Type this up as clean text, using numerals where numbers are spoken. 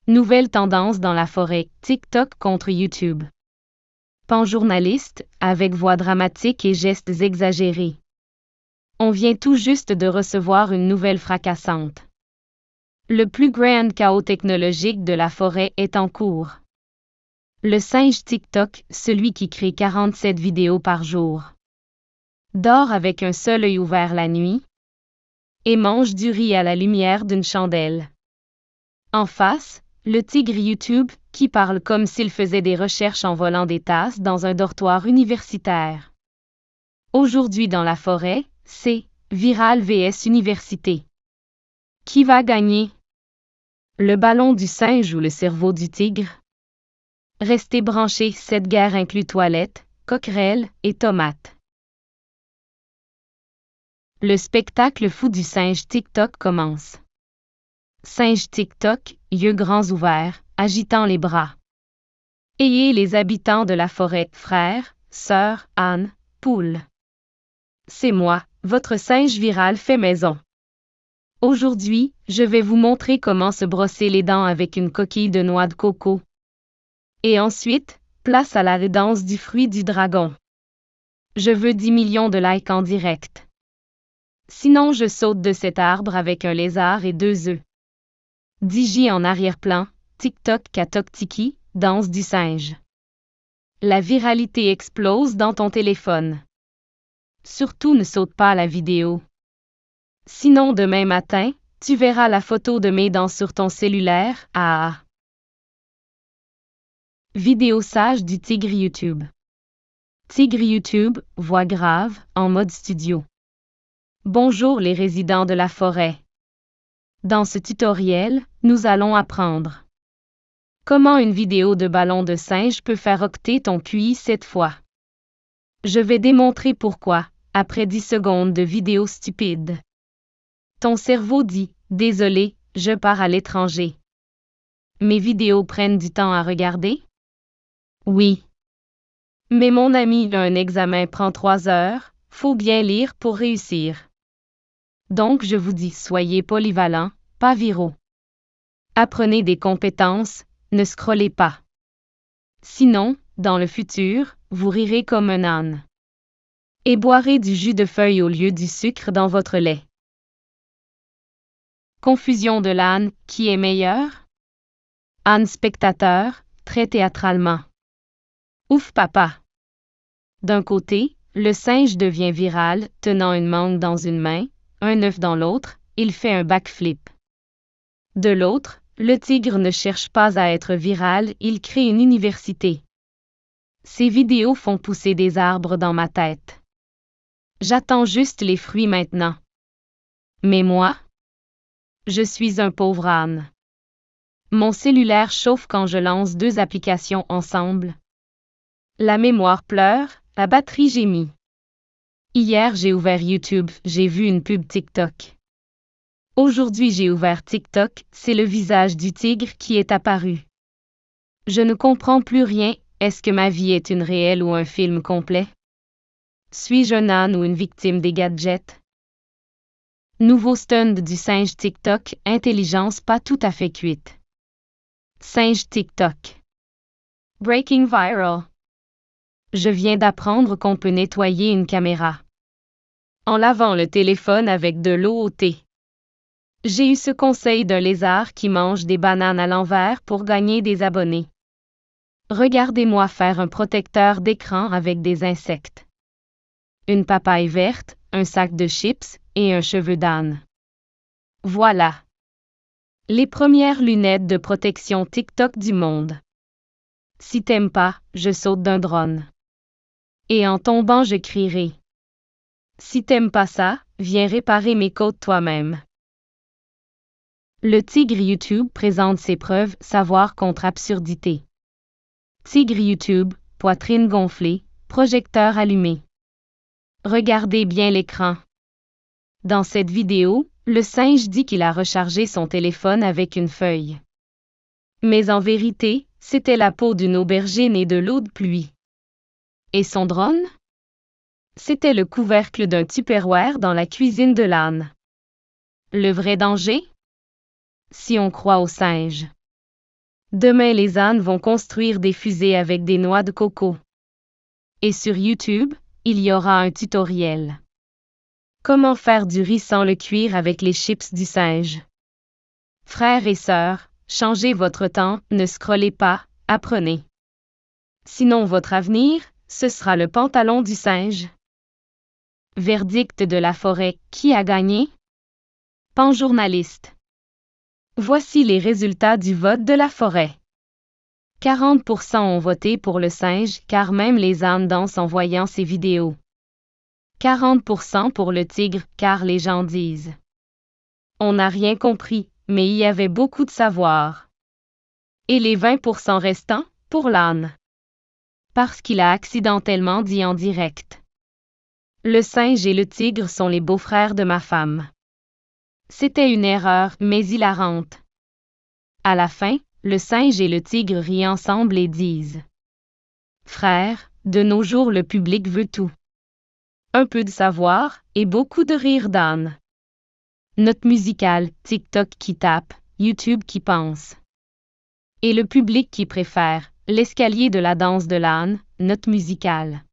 Nouvelle tendance dans la forêt, TikTok contre YouTube. Panjournaliste, avec voix dramatique et gestes exagérés. On vient tout juste de recevoir une nouvelle fracassante. Le plus grand chaos technologique de la forêt est en cours. Le singe TikTok, celui qui crée 47 vidéos par jour, dort avec un seul œil ouvert la nuit et mange du riz à la lumière d'une chandelle. En face, le tigre YouTube, qui parle comme s'il faisait des recherches en volant des tasses dans un dortoir universitaire. Aujourd'hui dans la forêt, c'est Viral vs Université. Qui va gagner? Le ballon du singe ou le cerveau du tigre? Restez branchés, cette guerre inclut toilettes, coquerelles et tomates. Le spectacle fou du singe TikTok commence. Singe TikTok, yeux grands ouverts, agitant les bras. Ayez les habitants de la forêt, frères, sœurs, ânes, poules. C'est moi, votre singe viral fait maison. Aujourd'hui, je vais vous montrer comment se brosser les dents avec une coquille de noix de coco. Et ensuite, place à la danse du fruit du dragon. Je veux 10 millions de likes en direct. Sinon je saute de cet arbre avec un lézard et 2 œufs. DJ en arrière-plan, TikTok Katoktiki, danse du singe. La viralité explose dans ton téléphone. Surtout ne saute pas la vidéo. Sinon demain matin, tu verras la photo de mes dents sur ton cellulaire. Ah! Vidéo sage du tigre YouTube. Tigre YouTube, voix grave, en mode studio. Bonjour les résidents de la forêt. Dans ce tutoriel, nous allons apprendre comment une vidéo de ballon de singe peut faire octer ton QI 7 fois. Je vais démontrer pourquoi, après 10 secondes de vidéo stupide. Ton cerveau dit « Désolé, je pars à l'étranger ». Mes vidéos prennent du temps à regarder? Oui. Mais mon ami, un examen prend 3 heures, faut bien lire pour réussir. Donc je vous dis, soyez polyvalents, pas viraux. Apprenez des compétences, ne scrollez pas. Sinon, dans le futur, vous rirez comme un âne. Et boirez du jus de feuille au lieu du sucre dans votre lait. Confusion de l'âne, qui est meilleur? Âne spectateur, très théâtralement. Ouf papa! D'un côté, le singe devient viral, tenant une mangue dans une main, un œuf dans l'autre, il fait un backflip. De l'autre, le tigre ne cherche pas à être viral, il crée une université. Ces vidéos font pousser des arbres dans ma tête. J'attends juste les fruits maintenant. Mais moi? Je suis un pauvre âne. Mon cellulaire chauffe quand je lance 2 applications ensemble. La mémoire pleure, la batterie gémit. Hier j'ai ouvert YouTube, j'ai vu une pub TikTok. Aujourd'hui j'ai ouvert TikTok, c'est le visage du tigre qui est apparu. Je ne comprends plus rien, est-ce que ma vie est une réelle ou un film complet? Suis-je un âne ou une victime des gadgets? Nouveau stunt du singe TikTok, intelligence pas tout à fait cuite. Singe TikTok. Breaking viral. Je viens d'apprendre qu'on peut nettoyer une caméra en lavant le téléphone avec de l'eau au thé. J'ai eu ce conseil d'un lézard qui mange des bananes à l'envers pour gagner des abonnés. Regardez-moi faire un protecteur d'écran avec des insectes. Une papaye verte, un sac de chips et un cheveu d'âne. Voilà. Les premières lunettes de protection TikTok du monde. Si t'aimes pas, je saute d'un drone. Et en tombant je crierai. Si t'aimes pas ça, viens réparer mes côtes toi-même. Le tigre YouTube présente ses preuves, savoir contre absurdité. Tigre YouTube, poitrine gonflée, projecteur allumé. Regardez bien l'écran. Dans cette vidéo, le singe dit qu'il a rechargé son téléphone avec une feuille. Mais en vérité, c'était la peau d'une aubergine et de l'eau de pluie. Et son drone? C'était le couvercle d'un Tupperware dans la cuisine de l'âne. Le vrai danger? Si on croit au singe. Demain les ânes vont construire des fusées avec des noix de coco. Et sur YouTube, il y aura un tutoriel. Comment faire du riz sans le cuire avec les chips du singe. Frères et sœurs, changez votre temps, ne scrollez pas, apprenez. Sinon votre avenir, ce sera le pantalon du singe. Verdict de la forêt, qui a gagné? Panjournaliste. Voici les résultats du vote de la forêt. 40% ont voté pour le singe car même les ânes dansent en voyant ces vidéos. 40% pour le tigre car les gens disent. On n'a rien compris, mais il y avait beaucoup de savoir. Et les 20% restants, pour l'âne. Parce qu'il a accidentellement dit en direct. Le singe et le tigre sont les beaux-frères de ma femme. C'était une erreur, mais hilarante. À la fin, le singe et le tigre rient ensemble et disent. Frère, de nos jours le public veut tout. Un peu de savoir, et beaucoup de rire d'âne. Note musicale, TikTok qui tape, YouTube qui pense. Et le public qui préfère, l'escalier de la danse de l'âne, note musicale.